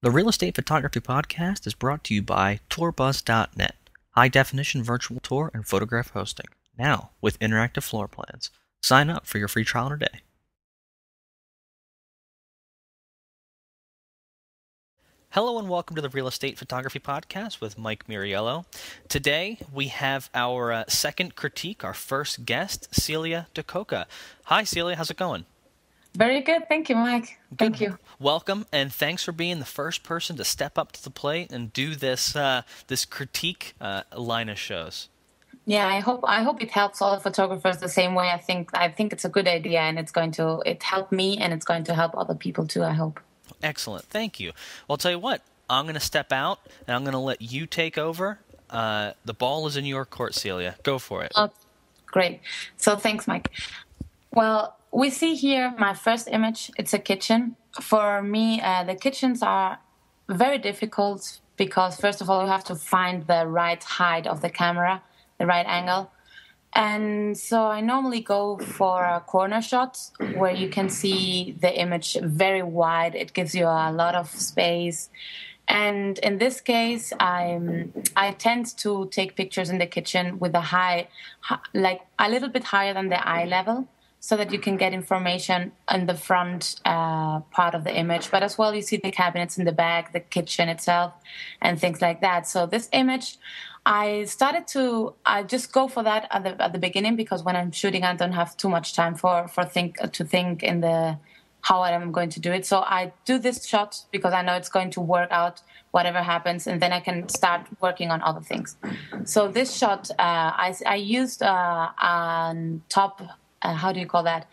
The Real Estate Photography Podcast is brought to you by tourbuzz.net, high-definition virtual tour and photograph hosting, now with interactive floor plans. Sign up for your free trial today. Hello and welcome to the Real Estate Photography Podcast with Mike Muriello. Today we have our second critique, our first guest, Celia DeCoca. Hi Celia, how's it going? Very good. Thank you, Mike. Thank you. Welcome, and thanks for being the first person to step up to the plate and do this critique line of shows. Yeah, I hope it helps all the photographers the same way. I think it's a good idea, and it helped me, and it's going to help other people too, I hope. Excellent, thank you. Well, I'll tell you what, I'm going to step out, and I'm going to let you take over. The ball is in your court, Celia. Go for it. Oh, great. So thanks, Mike. Well, we see here my first image. It's a kitchen. For me, the kitchens are very difficult because, first of all, you have to find the right height of the camera, the right angle. And so I normally go for a corner shot where you can see the image very wide. It gives you a lot of space. And in this case, I tend to take pictures in the kitchen with like a little bit higher than the eye level, so that you can get information on the front part of the image. But as well, you see the cabinets in the back, the kitchen itself, and things like that. So this image, I just go for that at the beginning, because when I'm shooting, I don't have too much time to think in the how I'm going to do it. So I do this shot because I know it's going to work out whatever happens, and then I can start working on other things. So this shot, I used on top, how do you call that?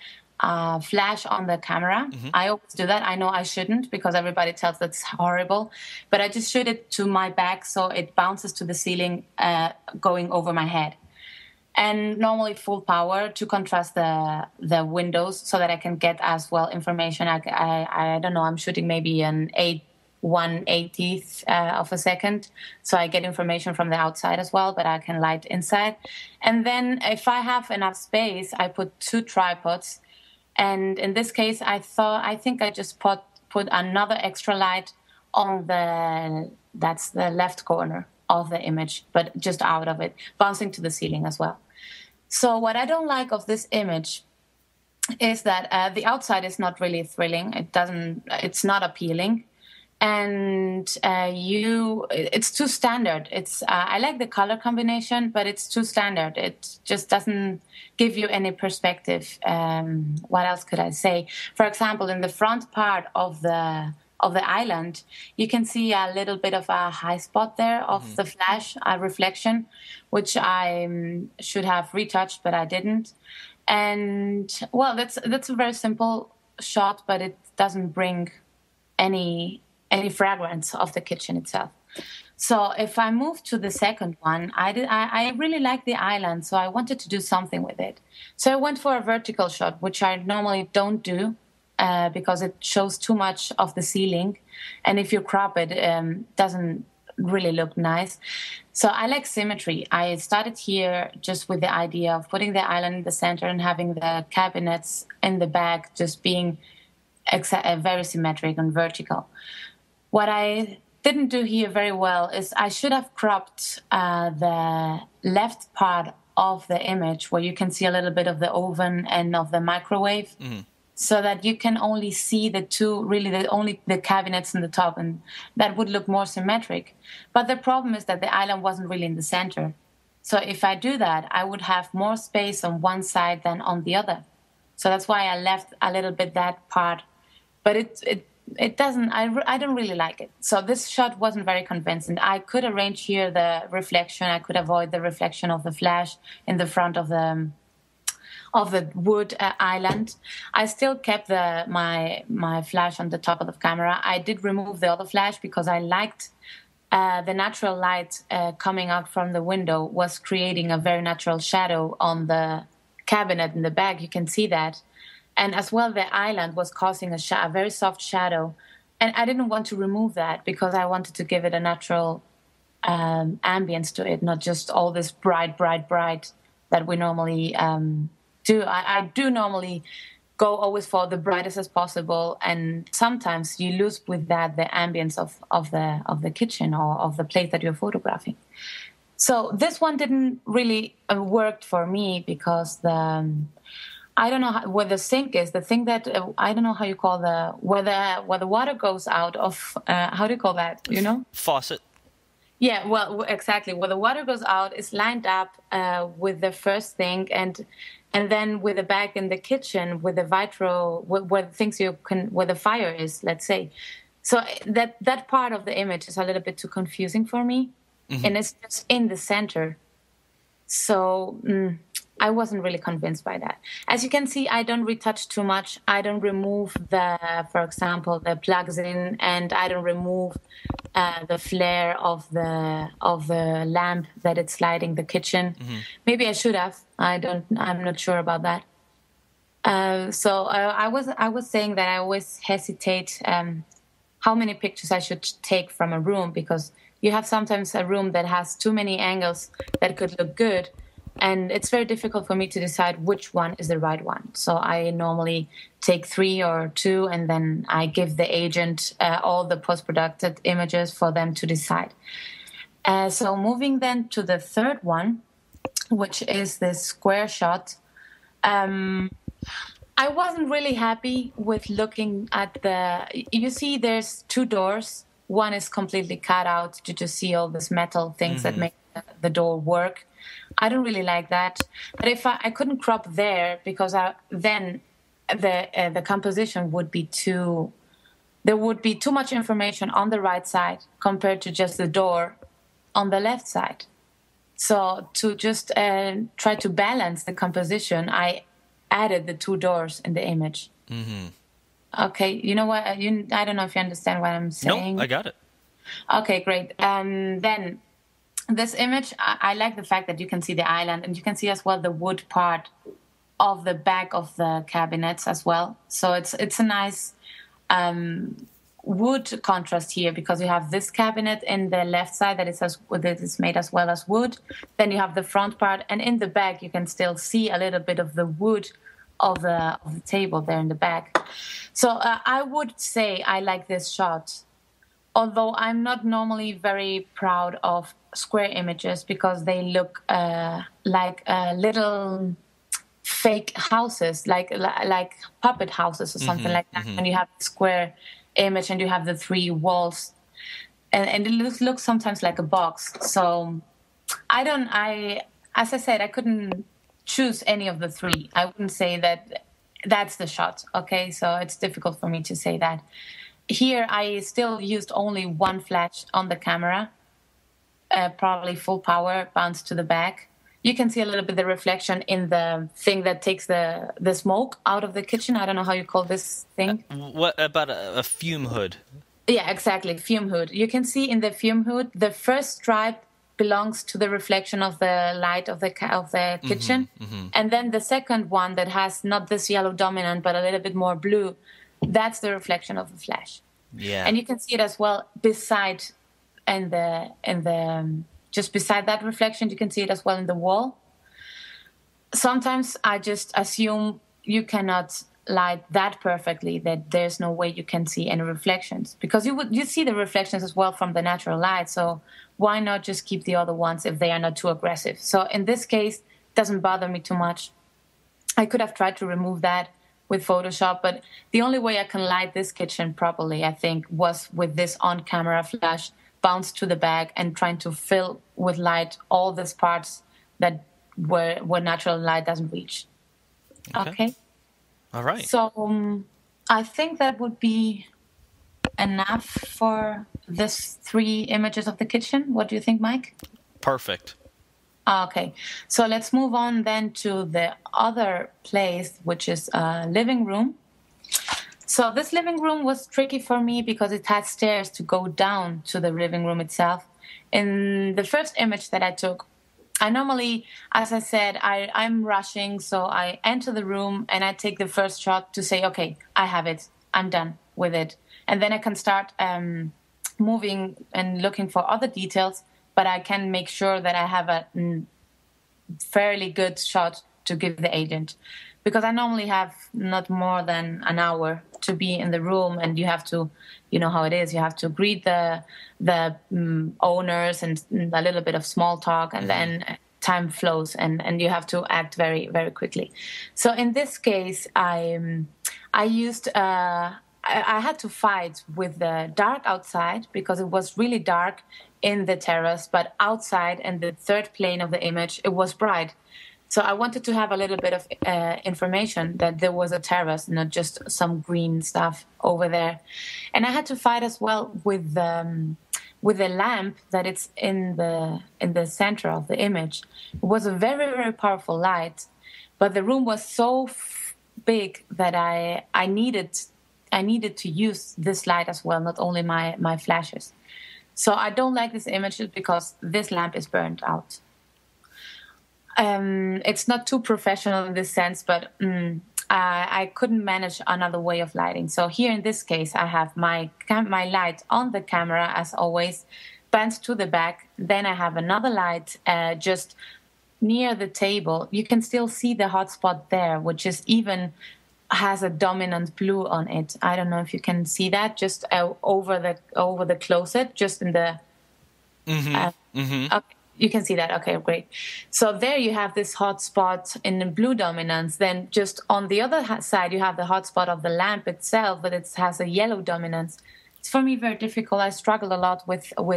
Flash on the camera. Mm-hmm. I always do that. I know I shouldn't, because everybody tells that's horrible, but I just shoot it to my back so it bounces to the ceiling, going over my head. And normally full power to contrast the windows so that I can get as well information. I don't know, I'm shooting maybe an 1/80th of a second. So I get information from the outside as well, but I can light inside. And then if I have enough space, I put two tripods. And in this case, I think I just put another extra light on that's the left corner of the image, but just out of it, bouncing to the ceiling as well. So what I don't like of this image is that the outside is not really thrilling. It's not appealing. And it's too standard. I like the color combination, but it's too standard. It just doesn't give you any perspective. What else could I say? For example, in the front part of the island, you can see a little bit of a high spot there of the flash, a reflection, which I should have retouched, but I didn't. And well, that's a very simple shot, but it doesn't bring any fragrance of the kitchen itself. So if I move to the second one, I really like the island, so I wanted to do something with it. So I went for a vertical shot, which I normally don't do, because it shows too much of the ceiling, and if you crop it, doesn't really look nice. So I like symmetry. I started here just with the idea of putting the island in the center and having the cabinets in the back just being very symmetric and vertical. What I didn't do here very well is I should have cropped the left part of the image where you can see a little bit of the oven and of the microwave, so that you can only see only the cabinets in the top, and that would look more symmetric. But the problem is that the island wasn't really in the center. So if I do that, I would have more space on one side than on the other. So that's why I left a little bit that part. But it doesn't, I don't really like it. So this shot wasn't very convincing. I could arrange here the reflection. I could avoid the reflection of the flash in the front of the wood island. I still kept my flash on the top of the camera. I did remove the other flash because I liked the natural light coming out from the window was creating a very natural shadow on the cabinet in the back. You can see that. And as well, the island was causing a very soft shadow. And I didn't want to remove that because I wanted to give it a natural ambience to it, not just all this bright that we normally do. I do normally go always for the brightest as possible, and sometimes you lose with that the ambience of the kitchen or of the place that you're photographing. So this one didn't really work for me because I don't know where the sink is. The thing that I don't know how you call where the water goes out of. How do you call that? You know, faucet. Yeah, well, exactly. Where the water goes out is lined up with the first thing, and then with the bag in the kitchen with the vitro, where things where the fire is. Let's say, so that part of the image is a little bit too confusing for me. Mm-hmm. And it's just in the center. So I wasn't really convinced by that. As you can see, I don't retouch too much. I don't remove for example, the plugs in, and I don't remove the flare of the lamp that it's lighting the kitchen. Mm-hmm. Maybe I should have. I'm not sure about that. So I was saying that I always hesitate how many pictures I should take from a room, because you have sometimes a room that has too many angles that could look good, and it's very difficult for me to decide which one is the right one. So I normally take 3 or 2, and then I give the agent all the post-produced images for them to decide. So moving then to the third one, which is this square shot. I wasn't really happy with looking at you see there's 2 doors. One is completely cut out to just see all these metal things that make the door work. I don't really like that. But if I couldn't crop there, because then the composition would be there would be too much information on the right side compared to just the door on the left side. So to just try to balance the composition, I added the 2 doors in the image. Mm-hmm. Okay, you know what? I don't know if you understand what I'm saying. No, I got it. Okay, great. Then this image, I like the fact that you can see the island, and you can see as well the wood part of the back of the cabinets as well. So it's a nice wood contrast here, because you have this cabinet in the left side that is made as well as wood. Then you have the front part, and in the back you can still see a little bit of the wood of the table there in the back. So I would say I like this shot, although I'm not normally very proud of square images, because they look like little fake houses, like puppet houses or something like that. Mm-hmm. And you have the square image and you have the 3 walls, and it looks sometimes like a box. So as I said, I couldn't choose any of the 3. I wouldn't say that that's the shot. Okay, so it's difficult for me to say that. Here I still used only 1 flash on the camera, probably full power, bounced to the back. You can see a little bit the reflection in the thing that takes the smoke out of the kitchen. I don't know how you call this thing. What about a fume hood? Yeah, exactly, fume hood. You can see in the fume hood, the first stripe belongs to the reflection of the light of the kitchen. Mm-hmm. And then the second one that has not this yellow dominant, but a little bit more blue, that's the reflection of the flash. Yeah. And you can see it as well beside, just beside that reflection, you can see it as well in the wall. Sometimes I just assume you cannot light that perfectly, that there's no way you can see any reflections, because you see the reflections as well from the natural light. So why not just keep the other ones if they are not too aggressive? So in this case, it doesn't bother me too much. I could have tried to remove that with Photoshop, but the only way I can light this kitchen properly, I think, was with this on-camera flash, bounced to the back and trying to fill with light all these parts that where natural light doesn't reach. Okay. All right. So I think that would be enough for this 3 images of the kitchen. What do you think, Mike? Perfect. Okay. So let's move on then to the other place, which is a living room. So this living room was tricky for me because it had stairs to go down to the living room itself. In the first image that I took, I normally, as I said, I'm rushing, so I enter the room and I take the first shot to say, okay, I have it, I'm done with it. And then I can start moving and looking for other details, but I can make sure that I have a fairly good shot to give the agent. because I normally have not more than an hour to be in the room, and you have to, you know how it is. You have to greet the owners and a little bit of small talk, and then time flows, and you have to act very, very quickly. So in this case, I used. I had to fight with the dark outside because it was really dark in the terrace, but outside in the third plane of the image, it was bright. So I wanted to have a little bit of information that there was a terrace, not just some green stuff over there. And I had to fight as well with the lamp that it's in the center of the image. It was a very, very powerful light, but the room was so big that I needed to use this light as well, not only my flashes. So I don't like this image because this lamp is burned out. It's not too professional in this sense, but I couldn't manage another way of lighting. So here in this case, I have my light on the camera, as always, bent to the back. Then I have another light just near the table. You can still see the hotspot there, which is even has a dominant blue on it. I don't know if you can see that, just over the closet, just in the... Okay. You can see that. Okay, great. So there you have this hot spot in the blue dominance. Then just on the other side, you have the hot spot of the lamp itself, but it has a yellow dominance. It's for me very difficult. I struggle a lot with how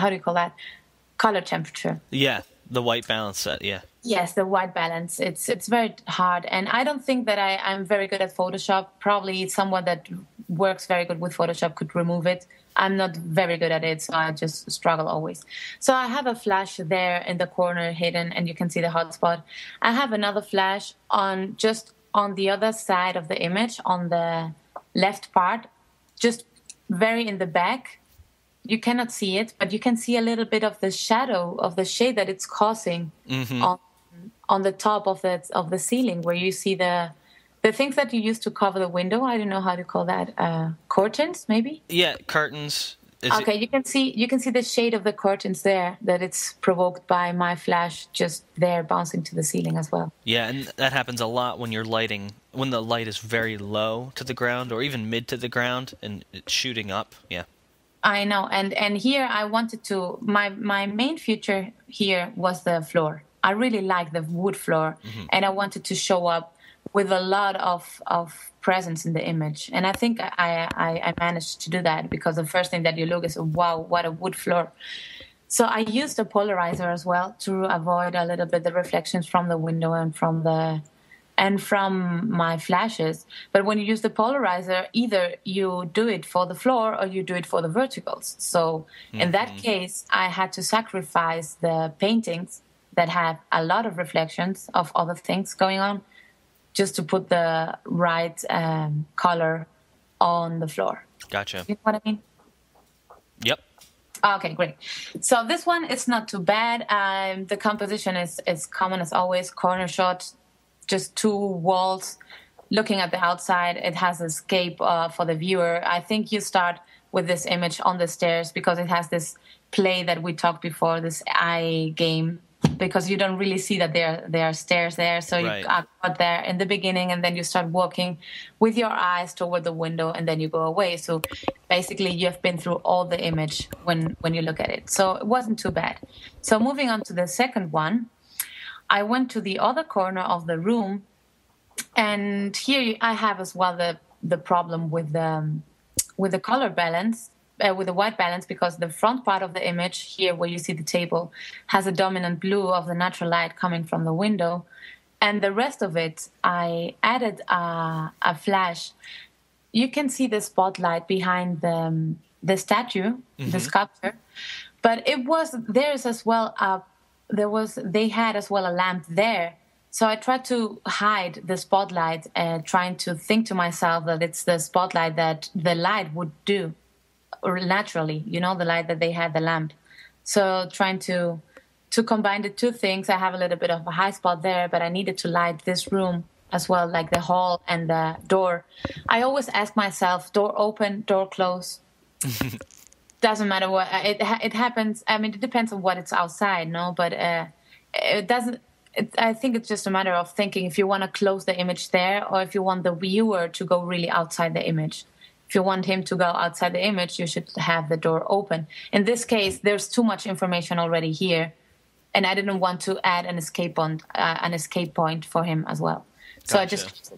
do you call that? Color temperature. Yeah, the white balance set. Yeah. Yes, the white balance. It's very hard, and I don't think that I'm very good at Photoshop. Probably someone that works very good with Photoshop could remove it. I'm not very good at it, so I just struggle always. So I have a flash there in the corner hidden, and you can see the hotspot. I have another flash on the other side of the image, on the left part, just very in the back. You cannot see it, but you can see a little bit of the shadow of the shade that it's causing on the top of the ceiling, where you see the things that you use to cover the window. I don't know how to call that. Curtains, maybe? Yeah, curtains. You can see the shade of the curtains there, that it's provoked by my flash just there bouncing to the ceiling as well. Yeah, and that happens a lot when when the light is very low to the ground or even mid to the ground and it's shooting up. Yeah. I know. And here I wanted to, my main feature here was the floor. I really like the wood floor, and I wanted to show up with a lot of presence in the image. And I think I managed to do that, because the first thing that you look is, wow, what a wood floor. So I used a polarizer as well to avoid a little bit the reflections from the window and from my flashes. But when you use the polarizer, either you do it for the floor or you do it for the verticals. So in that case, I had to sacrifice the paintings that have a lot of reflections of other things going on, just to put the right color on the floor. Gotcha. You know what I mean? Yep. Okay, great. So this one is not too bad. The composition is common as always. Corner shot, just two walls looking at the outside. It has escape for the viewer. I think you start with this image on the stairs because it has this play that we talked before, this eye game, because you don't really see that there are stairs there. So right. You are there in the beginning, and then you start walking with your eyes toward the window, and then you go away. So basically you have been through all the image when you look at it. So it wasn't too bad. So moving on to the second one, I went to the other corner of the room, and here I have as well the problem with the color balance, with the white balance, because the front part of the image here, where you see the table, has a dominant blue of the natural light coming from the window, and the rest of it, I added a flash. You can see the spotlight behind the statue, the sculpture, but they had as well a lamp there. So I tried to hide the spotlight, trying to think to myself that it's the spotlight that the light would do, or naturally, the light that they had, the lamp. So trying to combine the two things. I have a little bit of a high spot there, but I needed to light this room as well, like the hall and the door. I always ask myself, door open, door close. Doesn't matter what it happens. I mean, it depends on what it's outside, no? But it doesn't. I think it's just a matter of thinking if you want to close the image there or if you want the viewer to go really outside the image. If you want him to go outside the image, you should have the door open. In this case, there's too much information already here, and I didn't want to add an escape point for him as well. So Gotcha. I just.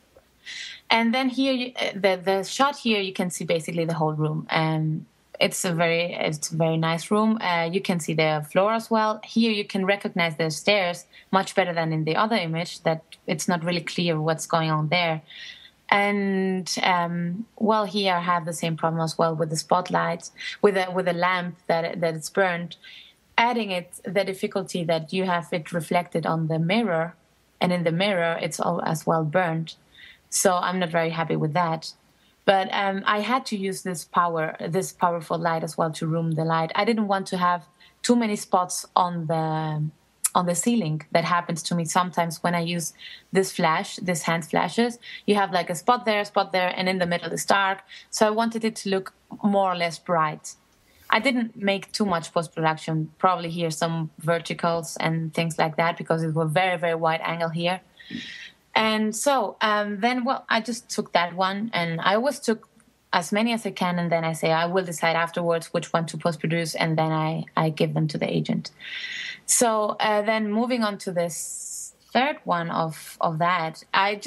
And then here, the shot here, you can see basically the whole room, and it's a very nice room. You can see the floor as well. Here you can recognize the stairs much better than in the other image. That it's not really clear what's going on there. And well, here I have the same problem as well with the spotlights, with a lamp that it's burned. Adding the difficulty that you have it reflected on the mirror, and in the mirror it's all as well burned. So I'm not very happy with that. But I had to use this powerful light as well to room the light. I didn't want to have too many spots on the ceiling. That happens to me sometimes when I use this hand flashes. You have like a spot there, and in the middle is dark. So I wanted it to look more or less bright. I didn't make too much post-production. Probably here some verticals and things like that because it was very, very wide angle here. And so then, well, I just took that one, and I always took as many as I can, and then I say I will decide afterwards which one to post-produce, and then I give them to the agent. So then moving on to this third one of that, I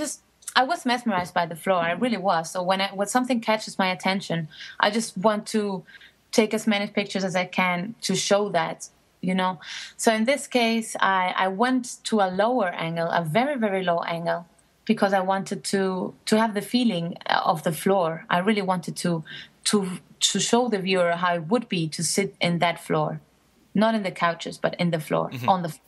was mesmerized by the floor. I really was. So when something catches my attention, I just want to take as many pictures as I can to show that. So in this case, I went to a lower angle, a very, very low angle, because I wanted to have the feeling of the floor. I really wanted to show the viewer how it would be to sit in that floor, not in the couches, but in the floor, on the floor.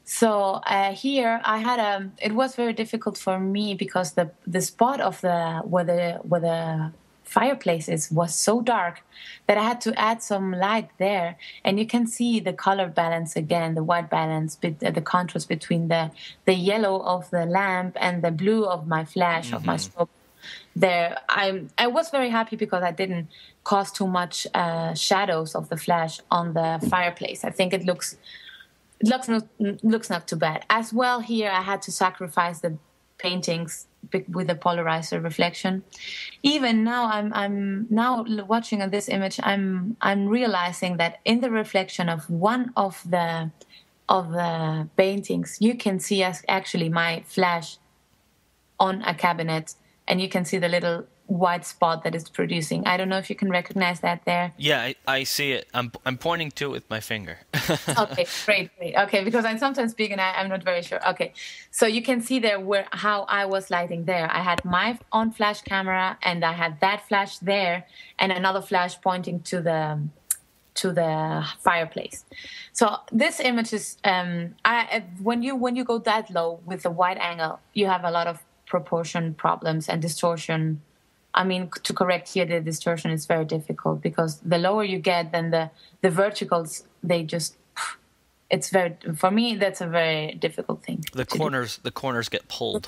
So here I had it was very difficult for me because the spot of where the fireplaces was so dark that I had to add some light there, and you can see the color balance again, the white balance, the contrast between the yellow of the lamp and the blue of my flash of my strobe. There, I was very happy because I didn't cause too much shadows of the flash on the fireplace. I think it looks not too bad. As well, here I had to sacrifice the paintings with the polarizer reflection. Even now, I'm now watching this image. I'm realizing that in the reflection of one of the paintings, you can see actually my flash on a cabinet, and you can see the little white spot that it's producing. I don't know if you can recognize that there. Yeah, I see it. I'm pointing to it with my finger. Okay, great. Okay, because I'm sometimes big and I'm not very sure. Okay, so you can see there how I was lighting there. I had my own flash camera, and I had that flash there, and another flash pointing to the fireplace. So this image is when you go that low with the wide angle, you have a lot of proportion problems and distortion. I mean, to correct here the distortion is very difficult because the lower you get, then the verticals, for me, that's a very difficult thing. The corners get pulled.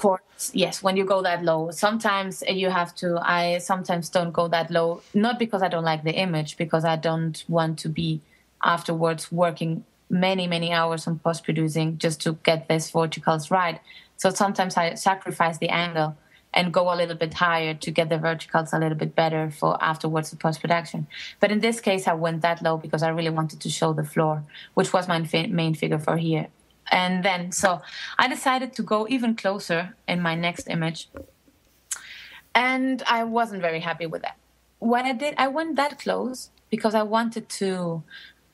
Yes, when you go that low. Sometimes I sometimes don't go that low, not because I don't like the image, because I don't want to be afterwards working many, many hours on post-producing just to get these verticals right. So sometimes I sacrifice the angle and go a little bit higher to get the verticals a little bit better for afterwards the post-production. But in this case, I went that low because I really wanted to show the floor, which was my main figure for here. And then, so I decided to go even closer in my next image. And I wasn't very happy with that. What I did, I went that close because I wanted to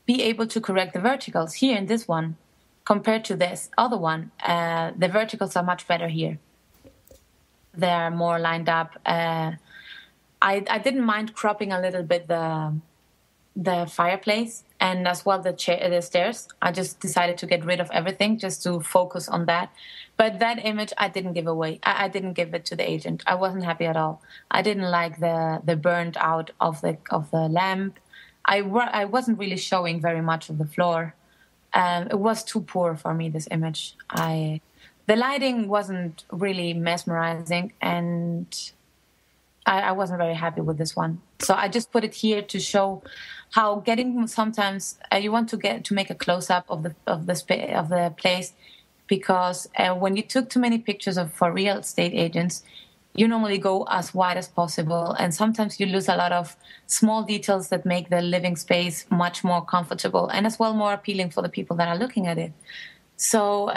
be able to correct the verticals here in this one compared to this other one. The verticals are much better here. They're more lined up. I didn't mind cropping a little bit the fireplace and as well the stairs. I just decided to get rid of everything just to focus on that. But that image I didn't give away. I didn't give it to the agent. I wasn't happy at all. I didn't like the burned out of the lamp. I wasn't really showing very much of the floor. It was too poor for me, this image. The lighting wasn't really mesmerizing, and I wasn't very happy with this one. So I just put it here to show how sometimes you want to make a close up of the place, because when you took too many pictures for real estate agents, you normally go as wide as possible, and sometimes you lose a lot of small details that make the living space much more comfortable and as well more appealing for the people that are looking at it. So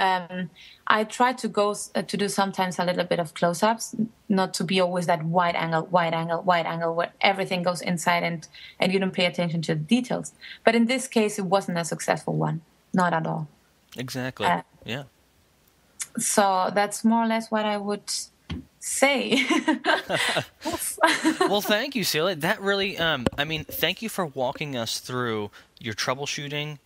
I try to go to do sometimes a little bit of close-ups, not to be always that wide angle, where everything goes inside and you don't pay attention to the details. But in this case, it wasn't a successful one, not at all. Exactly. Yeah. So that's more or less what I would say. Well, thank you, Celia. That really, thank you for walking us through your troubleshooting,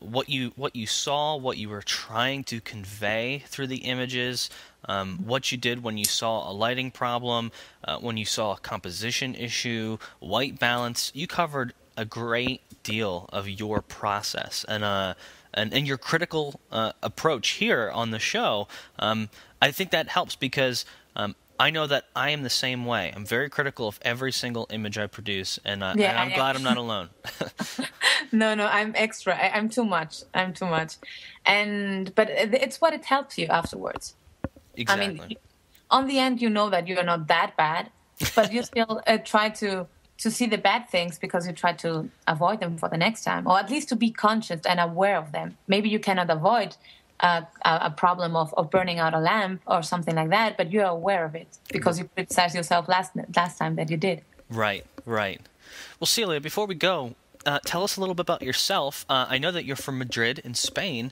what you saw, what you were trying to convey through the images, what you did when you saw a lighting problem, when you saw a composition issue, white balance. You covered a great deal of your process and your critical approach here on the show. I think that helps because I know that I am the same way. I'm very critical of every single image I produce, and I'm glad I'm not alone. No, I'm extra. I'm too much. But it's what it helps you afterwards. Exactly. I mean, on the end, you know that you're not that bad, but you still try to see the bad things because you try to avoid them for the next time, or at least to be conscious and aware of them. Maybe you cannot avoid a problem of burning out a lamp or something like that, but you're aware of it because you criticized yourself last time that you did. Right. Well, Celia, before we go, tell us a little bit about yourself. I know that you're from Madrid in Spain.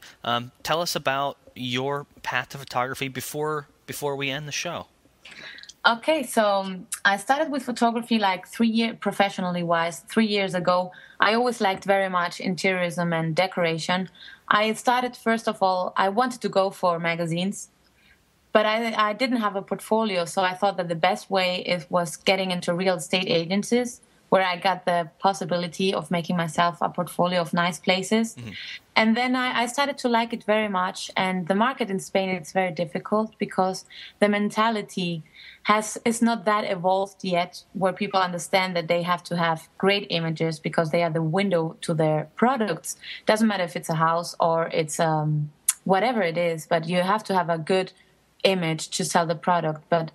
Tell us about your path to photography before we end the show. Okay, so I started with photography like 3 years, professionally wise, 3 years ago. I always liked very much interiorism and decoration. I started, first of all, I wanted to go for magazines, but I didn't have a portfolio, so I thought that the best way was getting into real estate agencies, where I got the possibility of making myself a portfolio of nice places. Mm-hmm. And then I started to like it very much. And the market in Spain, it's very difficult because the mentality is not that evolved yet, where people understand that they have to have great images because they are the window to their products. Doesn't matter if it's a house or it's whatever it is, but you have to have a good image to sell the product. But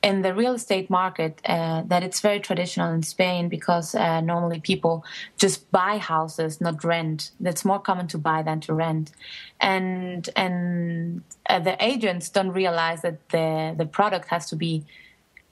in the real estate market, that it's very traditional in Spain because normally people just buy houses, not rent. It's more common to buy than to rent. And the agents don't realize that the product has to be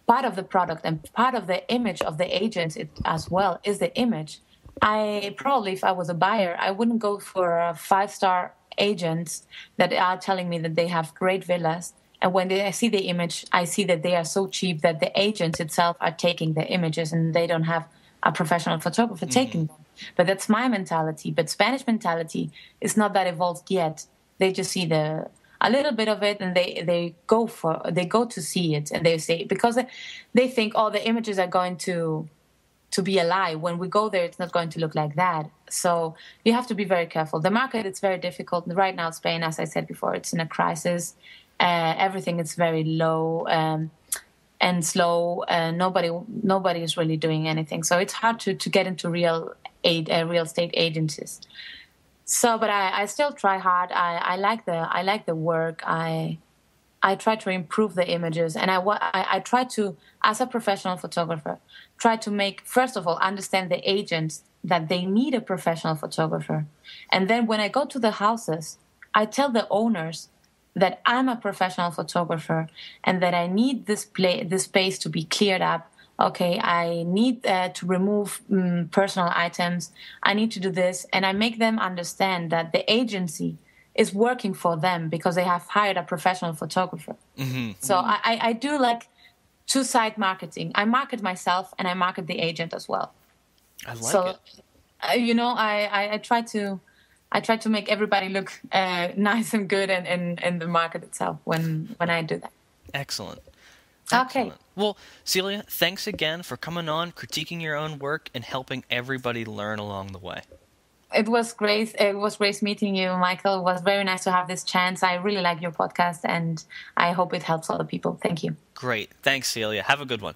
part of the product, and part of the image of the agents as well is the image. I probably, if I was a buyer, I wouldn't go for 5-star agents that are telling me that they have great villas. And when I see the image, I see that they are so cheap that the agents itself are taking the images and they don't have a professional photographer taking them. But that's my mentality. But Spanish mentality is not that evolved yet. They just see a little bit of it and they go to see it, and they say, because they think, oh, the images are going to be a lie. When we go there, it's not going to look like that. So you have to be very careful. The market, it's very difficult. Right now, Spain, as I said before, it's in a crisis. Everything is very low and slow. Nobody is really doing anything. So it's hard to get into real estate agencies. So, but I still try hard. I like the work. I try to improve the images, and I try to, as a professional photographer, try to make, first of all, understand the agents that they need a professional photographer, and then when I go to the houses, I tell the owners that I'm a professional photographer and that I need this space to be cleared up. Okay, I need to remove personal items. I need to do this. And I make them understand that the agency is working for them because they have hired a professional photographer. Mm-hmm. So I do like two-side marketing. I market myself and I market the agent as well. I like it. I try to make everybody look nice and good in the market itself when I do that. Excellent. Okay. Well, Celia, thanks again for coming on, critiquing your own work, and helping everybody learn along the way. It was great. It was great meeting you, Michael. It was very nice to have this chance. I really like your podcast, and I hope it helps other people. Thank you. Great. Thanks, Celia. Have a good one.